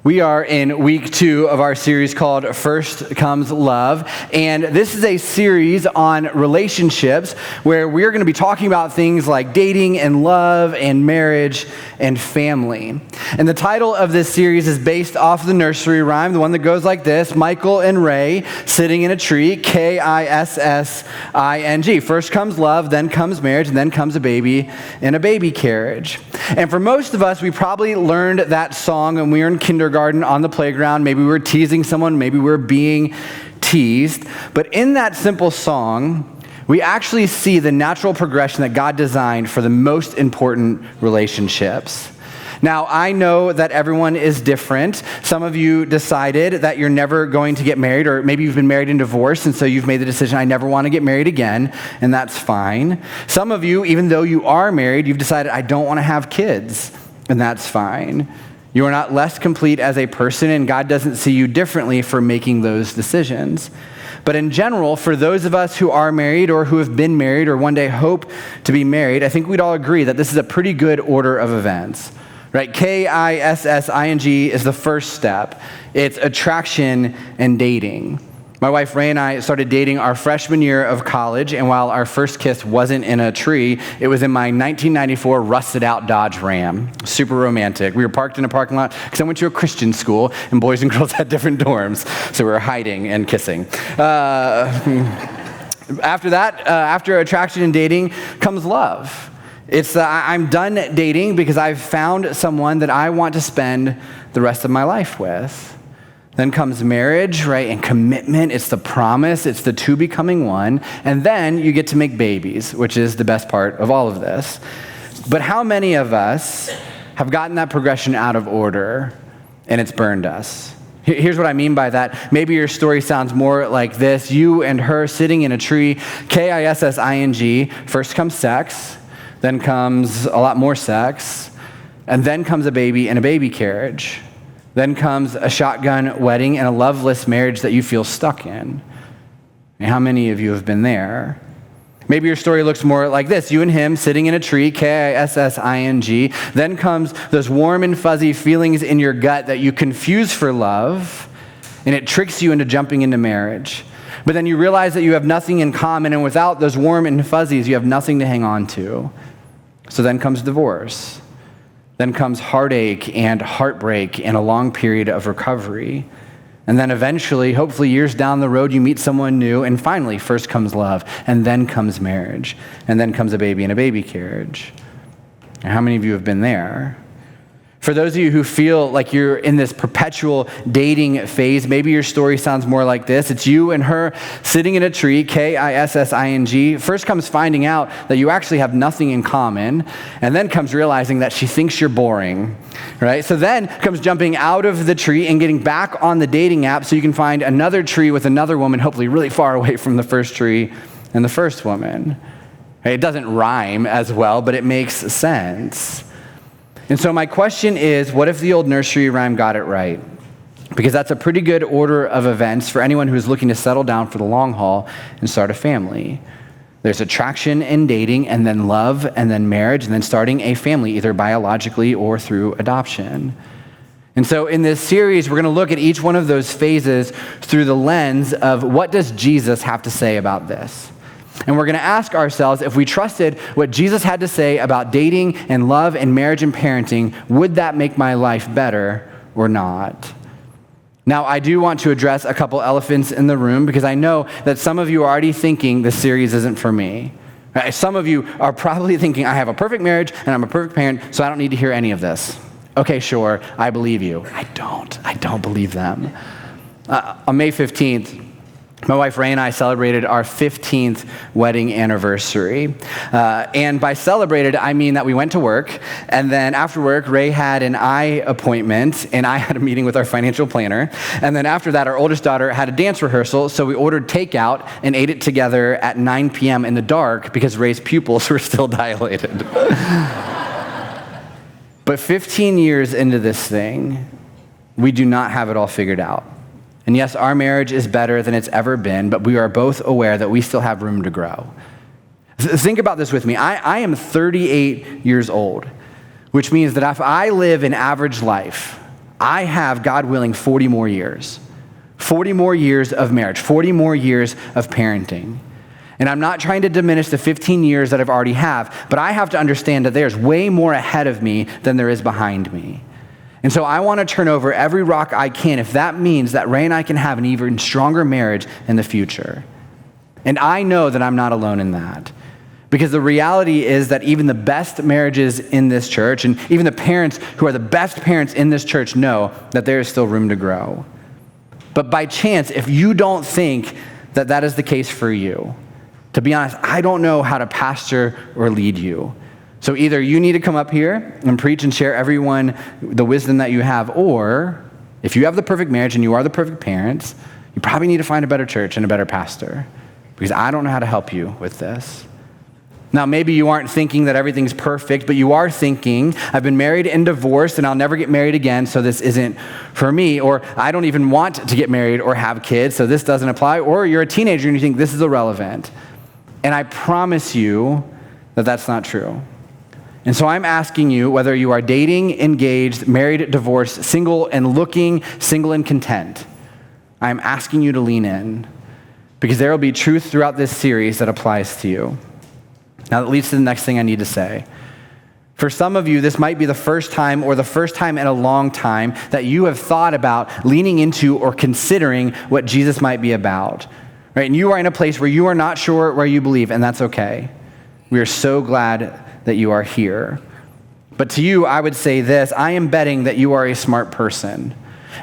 We are in week 2 of our series called First Comes Love, and this is a series on relationships where we're going to be talking about things like dating and love and marriage and family. And the title of this series is based off the nursery rhyme, the one that goes like this: Michael and Ray sitting in a tree, Kissing. First comes love, then comes marriage, and then comes a baby in a baby carriage. And for most of us, we probably learned that song when we were in kindergarten on the playground. Maybe we were teasing someone, maybe we were being teased. But in that simple song, we actually see the natural progression that God designed for the most important relationships. Now, I know that everyone is different. Some of you decided that you're never going to get married, or maybe you've been married and divorced, and so you've made the decision, I never want to get married again, and that's fine. Some of you, even though you are married, you've decided, I don't want to have kids, and that's fine. You are not less complete as a person, and God doesn't see you differently for making those decisions. But in general, for those of us who are married or who have been married or one day hope to be married, I think we'd all agree that this is a pretty good order of events. Right? Kissing is the first step. It's attraction and dating. My wife Ray and I started dating our freshman year of college, and while our first kiss wasn't in a tree, it was in my 1994 rusted out Dodge Ram. Super romantic. We were parked in a parking lot because I went to a Christian school, and boys and girls had different dorms, so we were hiding and kissing. After that, after attraction and dating, comes love. It's I'm done dating because I've found someone that I want to spend the rest of my life with. Then comes marriage, right, and commitment. It's the promise. It's the two becoming one. And then you get to make babies, which is the best part of all of this. But how many of us have gotten that progression out of order and it's burned us? Here's what I mean by that. Maybe your story sounds more like this. You and her sitting in a tree, Kissing. First comes sex. Then comes a lot more sex, and then comes a baby in a baby carriage. Then comes a shotgun wedding and a loveless marriage that you feel stuck in. And how many of you have been there? Maybe your story looks more like this. You and him sitting in a tree, Kissing. Then comes those warm and fuzzy feelings in your gut that you confuse for love, and it tricks you into jumping into marriage. But then you realize that you have nothing in common, and without those warm and fuzzies, you have nothing to hang on to. So then comes divorce. Then comes heartache and heartbreak and a long period of recovery. And then eventually, hopefully years down the road, you meet someone new, and finally, first comes love, and then comes marriage, and then comes a baby in a baby carriage. And how many of you have been there? For those of you who feel like you're in this perpetual dating phase, maybe your story sounds more like this. It's you and her sitting in a tree, Kissing. First comes finding out that you actually have nothing in common, and then comes realizing that she thinks you're boring, right? So then comes jumping out of the tree and getting back on the dating app so you can find another tree with another woman, hopefully really far away from the first tree and the first woman. It doesn't rhyme as well, but it makes sense. And so my question is, what if the old nursery rhyme got it right? Because that's a pretty good order of events for anyone who's looking to settle down for the long haul and start a family. There's attraction and dating, and then love, and then marriage, and then starting a family, either biologically or through adoption. And so in this series, we're going to look at each one of those phases through the lens of what does Jesus have to say about this? And we're going to ask ourselves, if we trusted what Jesus had to say about dating and love and marriage and parenting, would that make my life better or not? Now, I do want to address a couple elephants in the room because I know that some of you are already thinking this series isn't for me. Right? Some of you are probably thinking, I have a perfect marriage and I'm a perfect parent, so I don't need to hear any of this. Okay, sure, I believe you. I don't believe them. On May 15th, my wife Ray and I celebrated our 15th wedding anniversary. And by celebrated, I mean that we went to work, and then after work, Ray had an eye appointment, and I had a meeting with our financial planner. And then after that, our oldest daughter had a dance rehearsal, so we ordered takeout and ate it together at 9 p.m. in the dark because Ray's pupils were still dilated. But 15 years into this thing, we do not have it all figured out. And yes, our marriage is better than it's ever been, but we are both aware that we still have room to grow. Think about this with me. I am 38 years old, which means that if I live an average life, I have, God willing, 40 more years. 40 more years of marriage, 40 more years of parenting. And I'm not trying to diminish the 15 years that I've already have, but I have to understand that there's way more ahead of me than there is behind me. And so I want to turn over every rock I can if that means that Ray and I can have an even stronger marriage in the future. And I know that I'm not alone in that. Because the reality is that even the best marriages in this church and even the parents who are the best parents in this church know that there is still room to grow. But by chance, if you don't think that that is the case for you, to be honest, I don't know how to pastor or lead you. So either you need to come up here and preach and share everyone the wisdom that you have, or if you have the perfect marriage and you are the perfect parents, you probably need to find a better church and a better pastor, because I don't know how to help you with this. Now, maybe you aren't thinking that everything's perfect, but you are thinking, I've been married and divorced and I'll never get married again, so this isn't for me. Or I don't even want to get married or have kids, so this doesn't apply. Or you're a teenager and you think this is irrelevant. And I promise you that that's not true. And so I'm asking you, whether you are dating, engaged, married, divorced, single and looking, single and content, I'm asking you to lean in, because there will be truth throughout this series that applies to you. Now that leads to the next thing I need to say. For some of you, this might be the first time or the first time in a long time that you have thought about leaning into or considering what Jesus might be about. Right? And you are in a place where you are not sure where you believe, and that's okay. We are so glad that you are here. But to you, I would say this: I am betting that you are a smart person.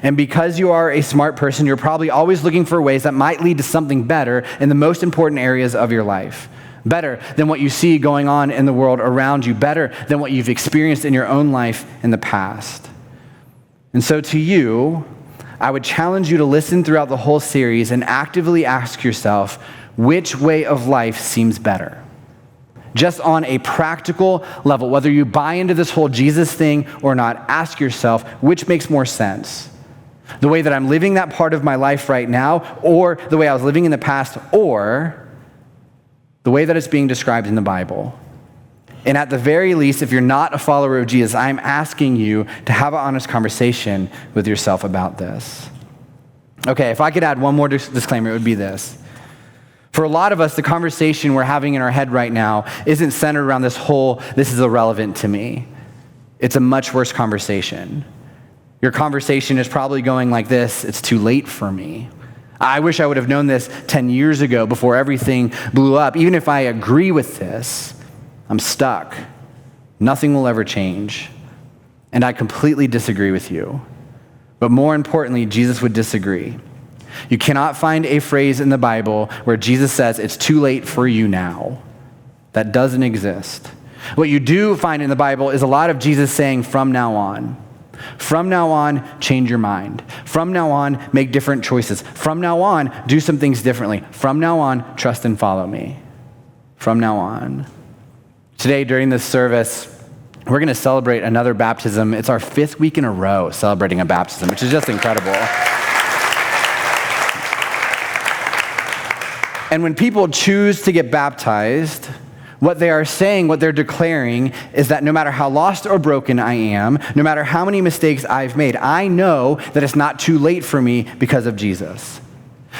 And because you are a smart person, you're probably always looking for ways that might lead to something better in the most important areas of your life. Better than what you see going on in the world around you. Better than what you've experienced in your own life in the past. And so to you, I would challenge you to listen throughout the whole series and actively ask yourself, which way of life seems better? Just on a practical level, whether you buy into this whole Jesus thing or not, ask yourself, which makes more sense? The way that I'm living that part of my life right now, or the way I was living in the past, or the way that it's being described in the Bible. And at the very least, if you're not a follower of Jesus, I'm asking you to have an honest conversation with yourself about this. Okay, if I could add one more disclaimer, it would be this. For a lot of us, the conversation we're having in our head right now isn't centered around this is irrelevant to me. It's a much worse conversation. Your conversation is probably going like this: it's too late for me. I wish I would have known this 10 years ago before everything blew up. Even if I agree with this, I'm stuck. Nothing will ever change. And I completely disagree with you. But more importantly, Jesus would disagree. You cannot find a phrase in the Bible where Jesus says it's too late for you now. That doesn't exist. What you do find in the Bible is a lot of Jesus saying, from now on. From now on, change your mind. From now on, make different choices. From now on, do some things differently. From now on, trust and follow me. From now on. Today, during this service, we're going to celebrate another baptism. It's our 5th week in a row celebrating a baptism, which is just incredible. And when people choose to get baptized, what they are saying, what they're declaring, is that no matter how lost or broken I am, no matter how many mistakes I've made, I know that it's not too late for me because of Jesus.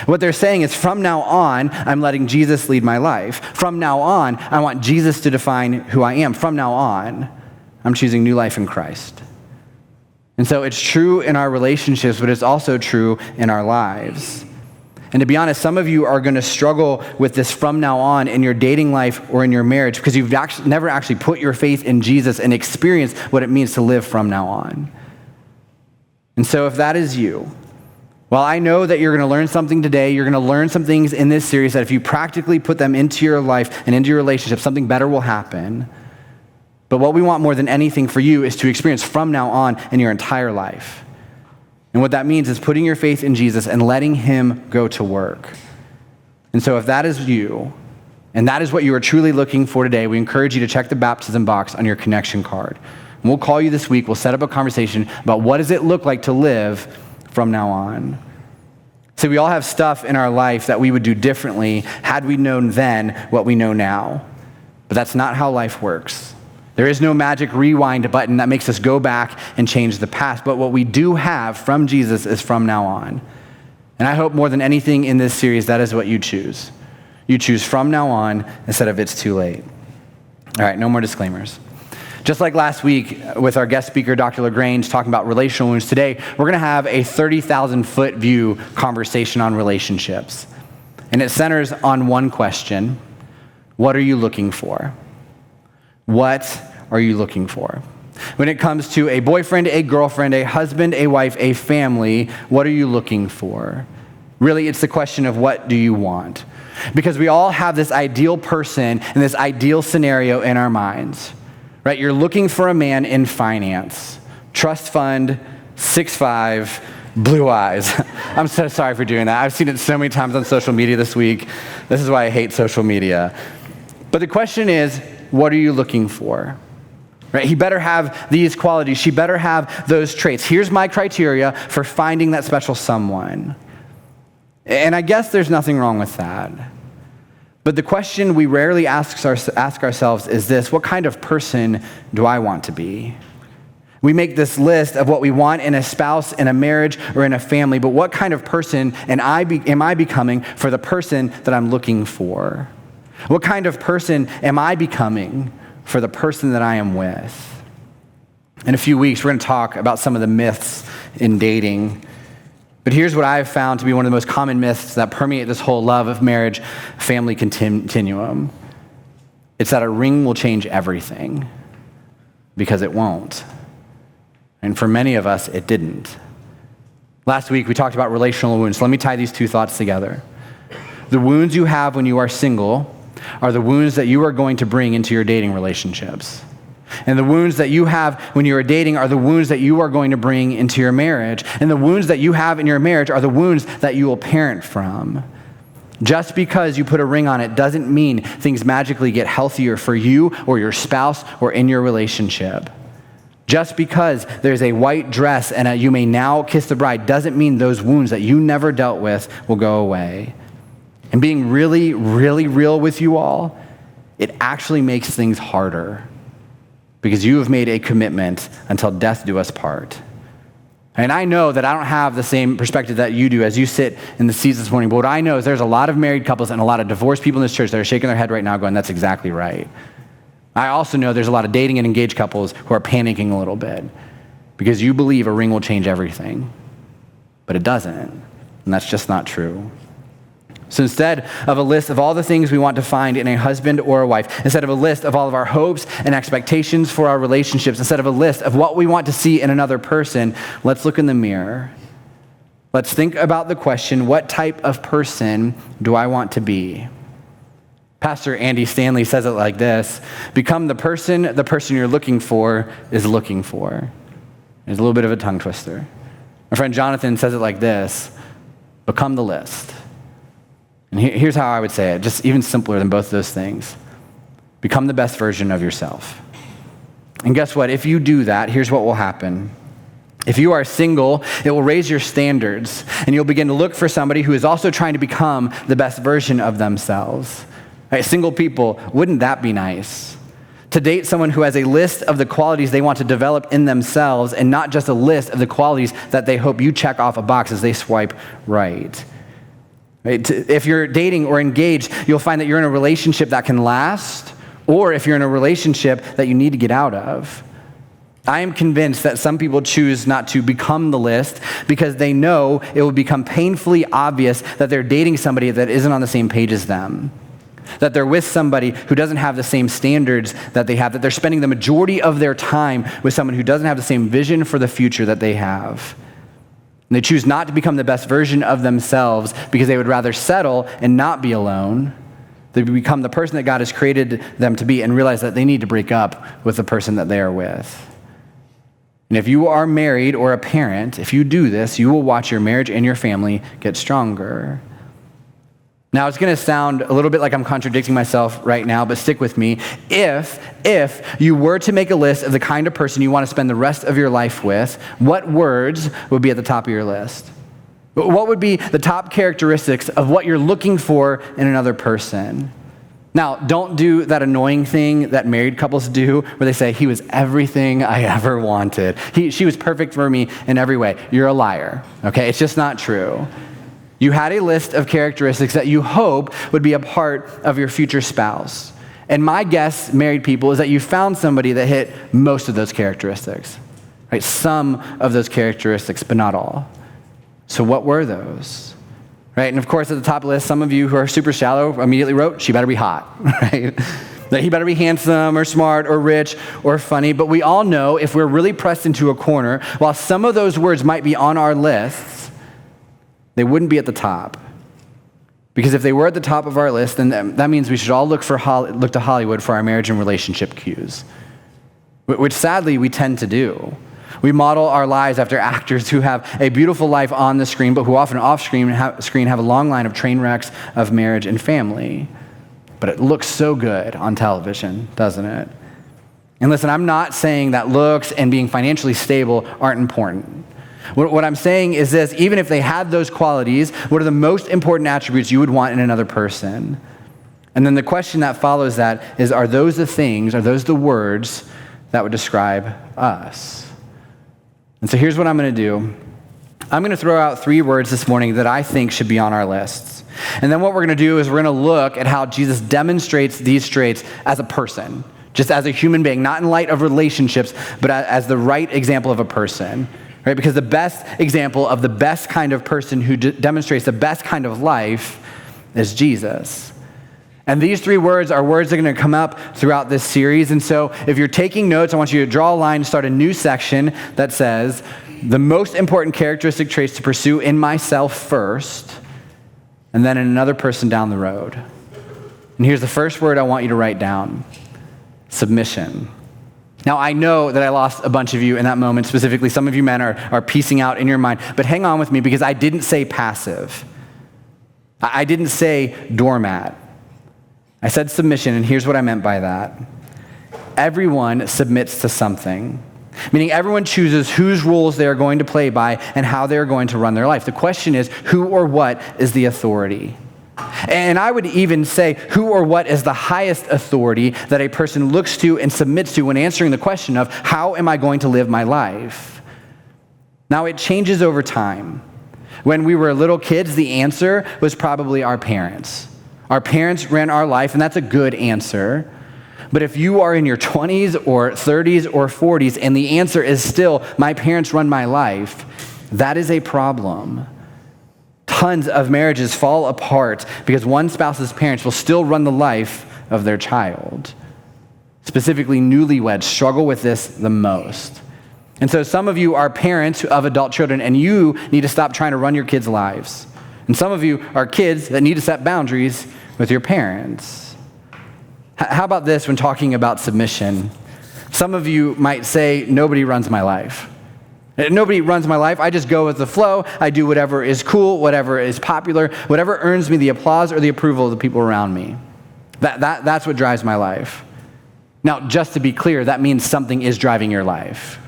What they're saying is, from now on, I'm letting Jesus lead my life. From now on, I want Jesus to define who I am. From now on, I'm choosing new life in Christ. And so it's true in our relationships, but it's also true in our lives. And to be honest, some of you are going to struggle with this from now on in your dating life or in your marriage because you've never actually put your faith in Jesus and experienced what it means to live from now on. And so if that is you, well, I know that you're going to learn something today. You're going to learn some things in this series that if you practically put them into your life and into your relationship, something better will happen. But what we want more than anything for you is to experience from now on in your entire life. And what that means is putting your faith in Jesus and letting him go to work. And so if that is you, and that is what you are truly looking for today, we encourage you to check the baptism box on your connection card. And we'll call you this week. We'll set up a conversation about what does it look like to live from now on. So we all have stuff in our life that we would do differently had we known then what we know now. But that's not how life works. There is no magic rewind button that makes us go back and change the past. But what we do have from Jesus is from now on. And I hope more than anything in this series, that is what you choose. You choose from now on instead of it's too late. All right, no more disclaimers. Just like last week with our guest speaker, Dr. LaGrange, talking about relational wounds, today we're going to have a 30,000-foot view conversation on relationships. And it centers on one question: what are you looking for? What are you looking for? When it comes to a boyfriend, a girlfriend, a husband, a wife, a family, what are you looking for? Really, it's the question of what do you want? Because we all have this ideal person and this ideal scenario in our minds, right? You're looking for a man in finance, trust fund, 6'5", blue eyes. I'm so sorry for doing that. I've seen it so many times on social media this week. This is why I hate social media. But the question is, what are you looking for? Right? He better have these qualities. She better have those traits. Here's my criteria for finding that special someone. And I guess there's nothing wrong with that. But the question we rarely ask ourselves is this: what kind of person do I want to be? We make this list of what we want in a spouse, in a marriage, or in a family, but what kind of person am I becoming for the person that I'm looking for? What kind of person am I becoming for the person that I am with? In a few weeks, we're going to talk about some of the myths in dating. But here's what I've found to be one of the most common myths that permeate this whole love of marriage, family continuum. It's that a ring will change everything, because it won't. And for many of us, it didn't. Last week, we talked about relational wounds. So let me tie these two thoughts together. The wounds you have when you are single are the wounds that you are going to bring into your dating relationships. And the wounds that you have when you are dating are the wounds that you are going to bring into your marriage. And the wounds that you have in your marriage are the wounds that you will parent from. Just because you put a ring on it doesn't mean things magically get healthier for you or your spouse or in your relationship. Just because there's a white dress and you may now kiss the bride doesn't mean those wounds that you never dealt with will go away. And being really, really real with you all, it actually makes things harder, because you have made a commitment until death do us part. And I know that I don't have the same perspective that you do as you sit in the seats this morning, but what I know is there's a lot of married couples and a lot of divorced people in this church that are shaking their head right now going, that's exactly right. I also know there's a lot of dating and engaged couples who are panicking a little bit because you believe a ring will change everything, but it doesn't, and that's just not true. So instead of a list of all the things we want to find in a husband or a wife, instead of a list of all of our hopes and expectations for our relationships, instead of a list of what we want to see in another person, let's look in the mirror. Let's think about the question, what type of person do I want to be? Pastor Andy Stanley says it like this: become the person you're looking for is looking for. There's a little bit of a tongue twister. My friend Jonathan says it like this: become the list. And here's how I would say it, just even simpler than both those things. Become the best version of yourself. And guess what? If you do that, here's what will happen. If you are single, it will raise your standards, and you'll begin to look for somebody who is also trying to become the best version of themselves. Right, single people, wouldn't that be nice? To date someone who has a list of the qualities they want to develop in themselves and not just a list of the qualities that they hope you check off a box as they swipe right. If you're dating or engaged, you'll find that you're in a relationship that can last, or if you're in a relationship that you need to get out of. I am convinced that some people choose not to become the list because they know it will become painfully obvious that they're dating somebody that isn't on the same page as them, that they're with somebody who doesn't have the same standards that they have, that they're spending the majority of their time with someone who doesn't have the same vision for the future that they have. And they choose not to become the best version of themselves because they would rather settle and not be alone. They become the person that God has created them to be and realize that they need to break up with the person that they are with. And if you are married or a parent, if you do this, you will watch your marriage and your family get stronger. Now, it's going to sound a little bit like I'm contradicting myself right now, but stick with me. If you were to make a list of the kind of person you want to spend the rest of your life with, what words would be at the top of your list? What would be the top characteristics of what you're looking for in another person? Now, don't do that annoying thing that married couples do where they say, he was everything I ever wanted. She was perfect for me in every way. You're a liar, okay? It's just not true. You had a list of characteristics that you hope would be a part of your future spouse. And my guess, married people, is that you found somebody that hit most of those characteristics, right? Some of those characteristics, but not all. So what were those? Right? And of course, at the top of the list, some of you who are super shallow immediately wrote, she better be hot, right? That he better be handsome or smart or rich or funny. But we all know if we're really pressed into a corner, while some of those words might be on our lists, they wouldn't be at the top. Because if they were at the top of our list, then that means we should all look to Hollywood for our marriage and relationship cues, which sadly we tend to do. We model our lives after actors who have a beautiful life on the screen, but who often off screen have a long line of train wrecks of marriage and family. But it looks so good on television, doesn't it? And listen, I'm not saying that looks and being financially stable aren't important. What I'm saying is this: even if they had those qualities, what are the most important attributes you would want in another person? And then the question that follows that is, are those the words that would describe us? And so here's what I'm going to do. I'm going to throw out 3 words this morning that I think should be on our lists. And then what we're going to do is we're going to look at how Jesus demonstrates these traits as a person, just as a human being, not in light of relationships, but as the right example of a person, right? Because the best example of the best kind of person who demonstrates the best kind of life is Jesus. And these 3 words are words that are going to come up throughout this series. And so if you're taking notes, I want you to draw a line, start a new section that says, the most important characteristic traits to pursue in myself first, and then in another person down the road. And here's the first word I want you to write down: submission. Now, I know that I lost a bunch of you in that moment. Specifically, some of you men are piecing out in your mind. But hang on with me, because I didn't say passive. I didn't say doormat. I said submission, and here's what I meant by that. Everyone submits to something, meaning everyone chooses whose rules they are going to play by and how they are going to run their life. The question is, who or what is the authority? And I would even say, who or what is the highest authority that a person looks to and submits to when answering the question of, how am I going to live my life? Now, it changes over time. When we were little kids, the answer was probably our parents. Our parents ran our life, and that's a good answer. But if you are in your 20s or 30s or 40s, and the answer is still, my parents run my life, that is a problem. Tons of marriages fall apart because one spouse's parents will still run the life of their child. Specifically, newlyweds struggle with this the most. And so some of you are parents of adult children, and you need to stop trying to run your kids' lives. And some of you are kids that need to set boundaries with your parents. How about this when talking about submission? Some of you might say, nobody runs my life. Nobody runs my life. I just go with the flow. I do whatever is cool, whatever is popular, whatever earns me the applause or the approval of the people around me. That's what drives my life. Now, just to be clear, that means something is driving your life.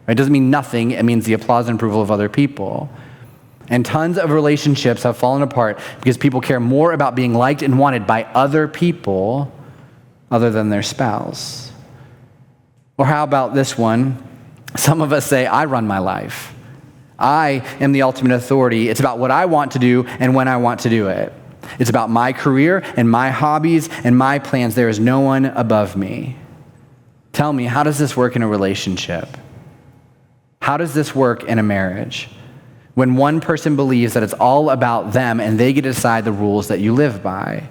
It doesn't mean nothing. It means the applause and approval of other people. And tons of relationships have fallen apart because people care more about being liked and wanted by other people other than their spouse. Or how about this one? Some of us say, I run my life. I am the ultimate authority. It's about what I want to do and when I want to do it. It's about my career and my hobbies and my plans. There is no one above me. Tell me, how does this work in a relationship? How does this work in a marriage? When one person believes that it's all about them and they get to decide the rules that you live by.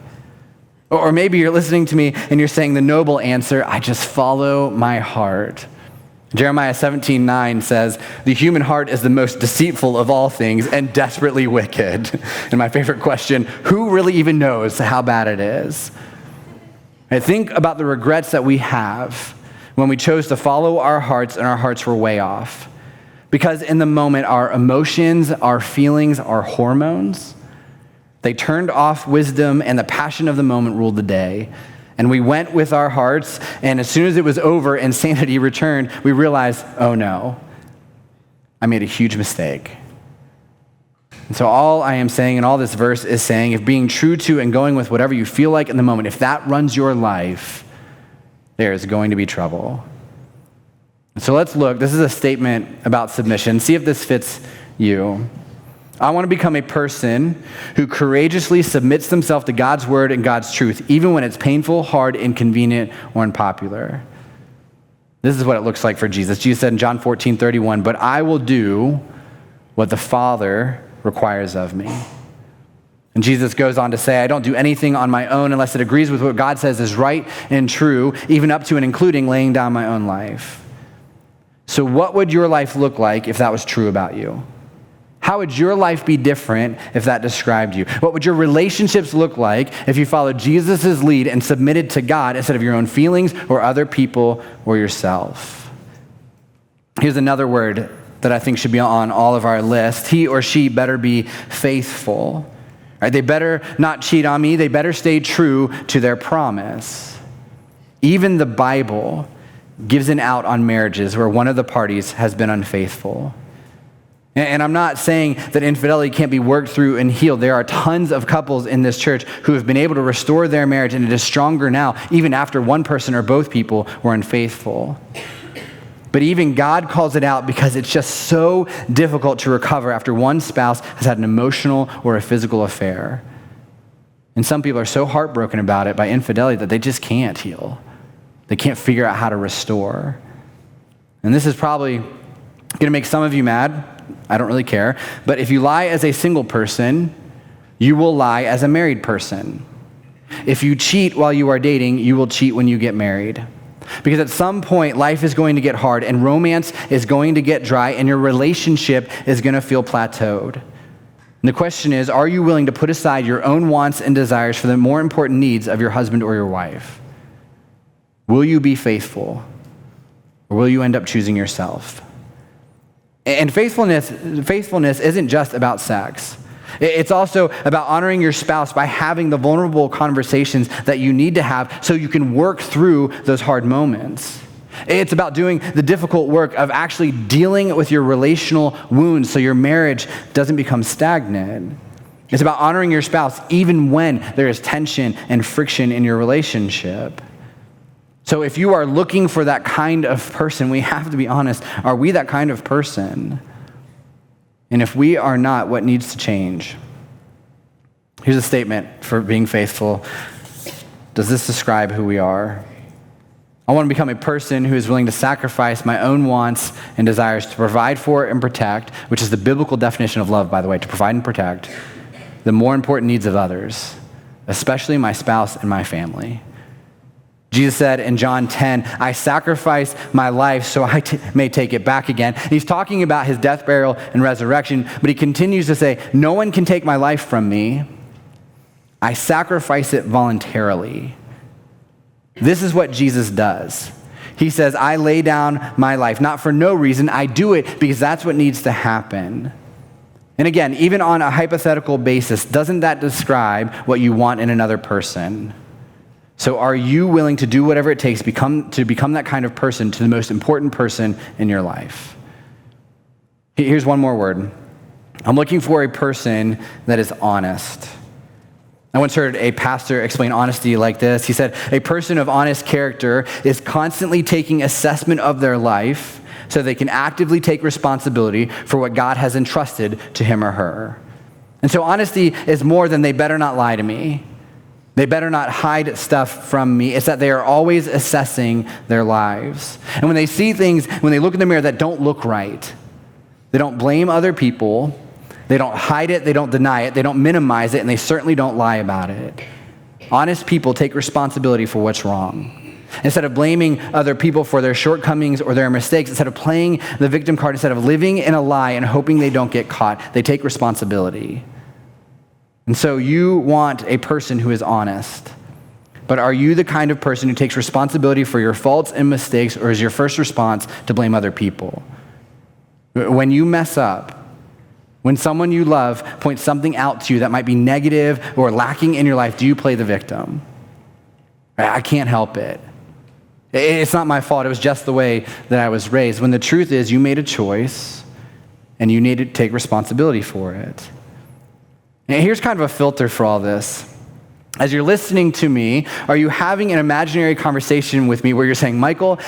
Or maybe you're listening to me and you're saying the noble answer, I just follow my heart. Jeremiah 17:9 says, the human heart is the most deceitful of all things and desperately wicked. And my favorite question, who really even knows how bad it is? I think about the regrets that we have when we chose to follow our hearts and our hearts were way off. Because in the moment, our emotions, our feelings, our hormones, they turned off wisdom, and the passion of the moment ruled the day. And we went with our hearts, and as soon as it was over and sanity returned, we realized, oh no, I made a huge mistake. And so all I am saying in all this verse is saying, if being true to and going with whatever you feel like in the moment, if that runs your life, there is going to be trouble. So let's look. This is a statement about submission. See if this fits you. I want to become a person who courageously submits themselves to God's word and God's truth, even when it's painful, hard, inconvenient, or unpopular. This is what it looks like for Jesus. Jesus said in John 14:31, "But I will do what the Father requires of me." And Jesus goes on to say, "I don't do anything on my own unless it agrees with what God says is right and true, even up to and including laying down my own life." So what would your life look like if that was true about you? How would your life be different if that described you? What would your relationships look like if you followed Jesus' lead and submitted to God instead of your own feelings or other people or yourself? Here's another word that I think should be on all of our list. He or she better be faithful. Right? They better not cheat on me. They better stay true to their promise. Even the Bible gives an out on marriages where one of the parties has been unfaithful. And I'm not saying that infidelity can't be worked through and healed. There are tons of couples in this church who have been able to restore their marriage, and it is stronger now, even after one person or both people were unfaithful. But even God calls it out because it's just so difficult to recover after one spouse has had an emotional or a physical affair. And some people are so heartbroken about it by infidelity that they just can't heal. They can't figure out how to restore. And this is probably going to make some of you mad. I don't really care. But if you lie as a single person, you will lie as a married person. If you cheat while you are dating, you will cheat when you get married. Because at some point, life is going to get hard, and romance is going to get dry, and your relationship is going to feel plateaued. And the question is, are you willing to put aside your own wants and desires for the more important needs of your husband or your wife? Will you be faithful, or will you end up choosing yourself? And faithfulness isn't just about sex. It's also about honoring your spouse by having the vulnerable conversations that you need to have so you can work through those hard moments. It's about doing the difficult work of actually dealing with your relational wounds so your marriage doesn't become stagnant. It's about honoring your spouse even when there is tension and friction in your relationship. So if you are looking for that kind of person, we have to be honest, are we that kind of person? And if we are not, what needs to change? Here's a statement for being faithful. Does this describe who we are? I want to become a person who is willing to sacrifice my own wants and desires to provide for and protect, which is the biblical definition of love, by the way, to provide and protect the more important needs of others, especially my spouse and my family. Jesus said in John 10, "I sacrifice my life so I may take it back again." And he's talking about his death, burial, and resurrection, but he continues to say, "No one can take my life from me. I sacrifice it voluntarily." This is what Jesus does. He says, "I lay down my life, not for no reason. I do it because that's what needs to happen." And again, even on a hypothetical basis, doesn't that describe what you want in another person? So are you willing to do whatever it takes to become that kind of person to the most important person in your life? Here's one more word. I'm looking for a person that is honest. I once heard a pastor explain honesty like this. He said, "A person of honest character is constantly taking assessment of their life so they can actively take responsibility for what God has entrusted to him or her." And so honesty is more than they better not lie to me. They better not hide stuff from me. It's that they are always assessing their lives. And when they see things, when they look in the mirror that don't look right, they don't blame other people, they don't hide it, they don't deny it, they don't minimize it, and they certainly don't lie about it. Honest people take responsibility for what's wrong. Instead of blaming other people for their shortcomings or their mistakes, instead of playing the victim card, instead of living in a lie and hoping they don't get caught, they take responsibility. And so you want a person who is honest. But are you the kind of person who takes responsibility for your faults and mistakes, or is your first response to blame other people? When you mess up, when someone you love points something out to you that might be negative or lacking in your life, do you play the victim? I can't help it. It's not my fault. It was just the way that I was raised. When the truth is you made a choice and you need to take responsibility for it. And here's kind of a filter for all this. As you're listening to me, are you having an imaginary conversation with me where you're saying, Michael,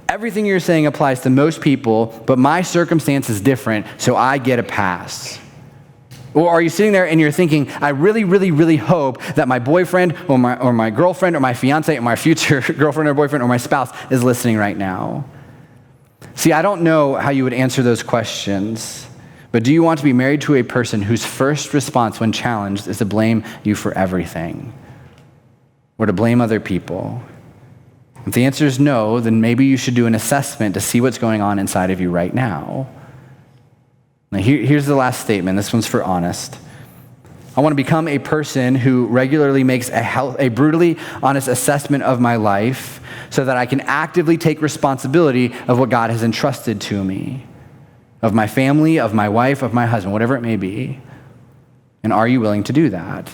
everything you're saying applies to most people, but my circumstance is different, so I get a pass? Or are you sitting there and you're thinking, I really, really, really hope that my boyfriend or my girlfriend or my fiance or my future girlfriend or boyfriend or my spouse is listening right now? See, I don't know how you would answer those questions, but do you want to be married to a person whose first response when challenged is to blame you for everything or to blame other people? If the answer is no, then maybe you should do an assessment to see what's going on inside of you right now. Now, here's the last statement. This one's for honest. I want to become a person who regularly makes a brutally honest assessment of my life so that I can actively take responsibility of what God has entrusted to me, of my family, of my wife, of my husband, whatever it may be. And are you willing to do that?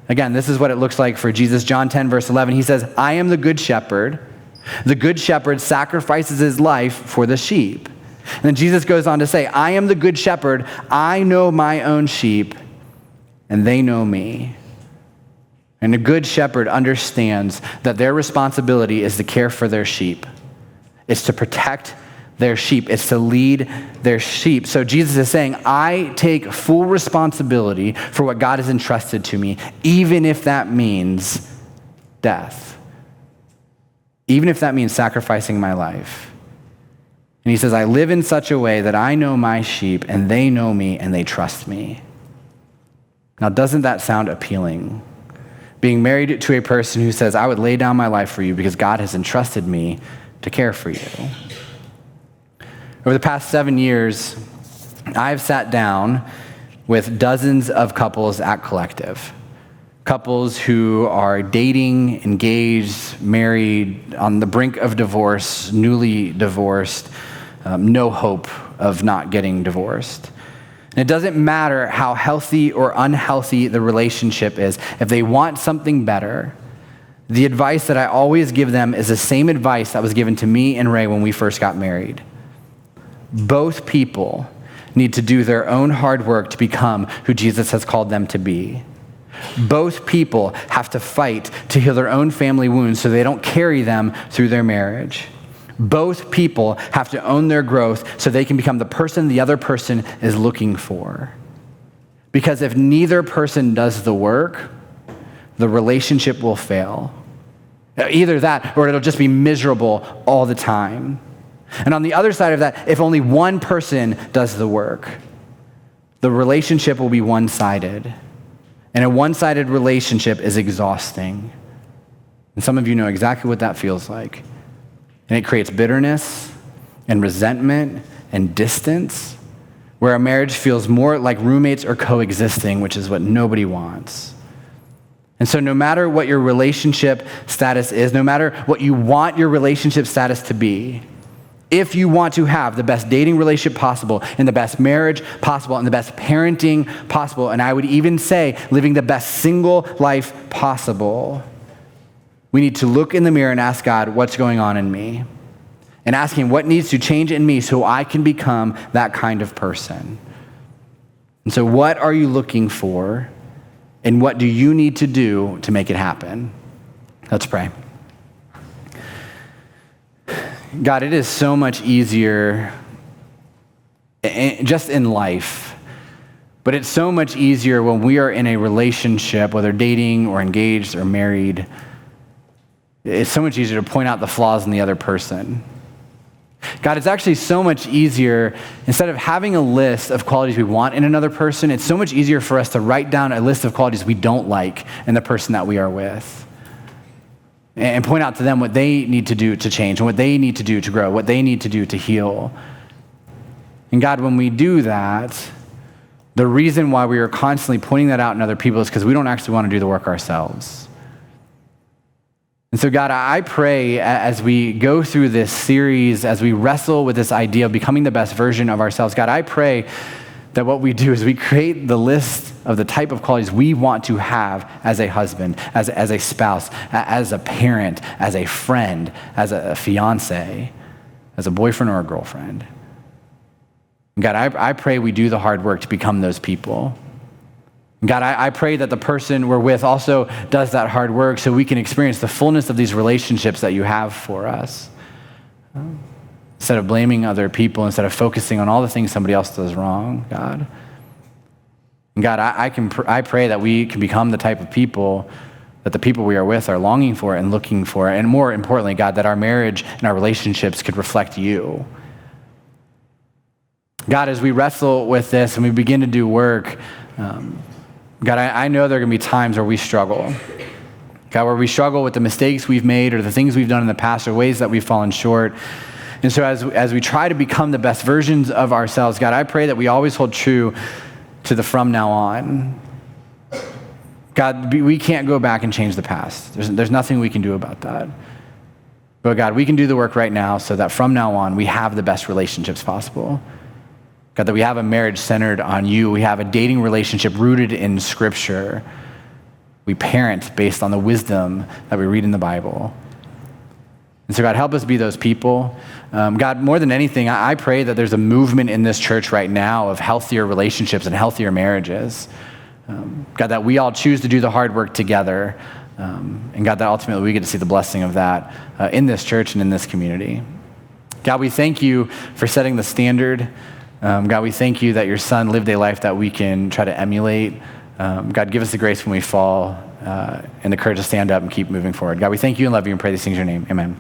Again, this is what it looks like for Jesus. John 10, verse 11, he says, I am the good shepherd. The good shepherd sacrifices his life for the sheep. And then Jesus goes on to say, I am the good shepherd. I know my own sheep, and they know me. And a good shepherd understands that their responsibility is to care for their sheep. It's to protect their sheep. It's to lead their sheep. So Jesus is saying, I take full responsibility for what God has entrusted to me, even if that means death. Even if that means sacrificing my life. And he says, I live in such a way that I know my sheep and they know me and they trust me. Now, doesn't that sound appealing? Being married to a person who says, I would lay down my life for you because God has entrusted me to care for you. Over the past 7 years, I've sat down with dozens of couples at Collective. Couples who are dating, engaged, married, on the brink of divorce, newly divorced, no hope of not getting divorced. And it doesn't matter how healthy or unhealthy the relationship is. If they want something better, the advice that I always give them is the same advice that was given to me and Ray when we first got married. Both people need to do their own hard work to become who Jesus has called them to be. Both people have to fight to heal their own family wounds so they don't carry them through their marriage. Both people have to own their growth so they can become the person the other person is looking for. Because if neither person does the work, the relationship will fail. Either that or it'll just be miserable all the time. And on the other side of that, if only one person does the work, the relationship will be one-sided. And a one-sided relationship is exhausting. And some of you know exactly what that feels like. And it creates bitterness and resentment and distance, where a marriage feels more like roommates or coexisting, which is what nobody wants. And so no matter what your relationship status is, no matter what you want your relationship status to be, if you want to have the best dating relationship possible and the best marriage possible and the best parenting possible, and I would even say living the best single life possible, we need to look in the mirror and ask God, what's going on in me? And ask him what needs to change in me so I can become that kind of person. And so what are you looking for? And what do you need to do to make it happen? Let's pray. God, it is so much easier just in life, but it's so much easier when we are in a relationship, whether dating or engaged or married. It's so much easier to point out the flaws in the other person. God, it's actually so much easier, instead of having a list of qualities we want in another person, it's so much easier for us to write down a list of qualities we don't like in the person that we are with. And point out to them what they need to do to change and what they need to do to grow, what they need to do to heal. And God, when we do that, the reason why we are constantly pointing that out in other people is because we don't actually want to do the work ourselves. And so God, I pray as we go through this series, as we wrestle with this idea of becoming the best version of ourselves, God, I pray that what we do is we create the list of the type of qualities we want to have as a husband, as a spouse, as a parent, as a friend, as a fiance, as a boyfriend or a girlfriend. God, I pray we do the hard work to become those people. God, I pray that the person we're with also does that hard work so we can experience the fullness of these relationships that you have for us. Instead of blaming other people, instead of focusing on all the things somebody else does wrong, God. And God, I pray that we can become the type of people that the people we are with are longing for and looking for. And more importantly, God, that our marriage and our relationships could reflect you. God, as we wrestle with this and we begin to do work, God, I know there are going to be times where we struggle. God, where we struggle with the mistakes we've made or the things we've done in the past or ways that we've fallen short. And so as we try to become the best versions of ourselves, God, I pray that we always hold true to the from now on. God, we can't go back and change the past. There's nothing we can do about that. But God, we can do the work right now so that from now on, we have the best relationships possible. God, that we have a marriage centered on you. We have a dating relationship rooted in Scripture. We parent based on the wisdom that we read in the Bible. And so God, help us be those people. God, more than anything, I pray that there's a movement in this church right now of healthier relationships and healthier marriages. God, that we all choose to do the hard work together. And God, that ultimately we get to see the blessing of that in this church and in this community. God, we thank you for setting the standard. God, we thank you that your son lived a life that we can try to emulate. God, give us the grace when we fall and the courage to stand up and keep moving forward. God, we thank you and love you and pray these things in your name. Amen.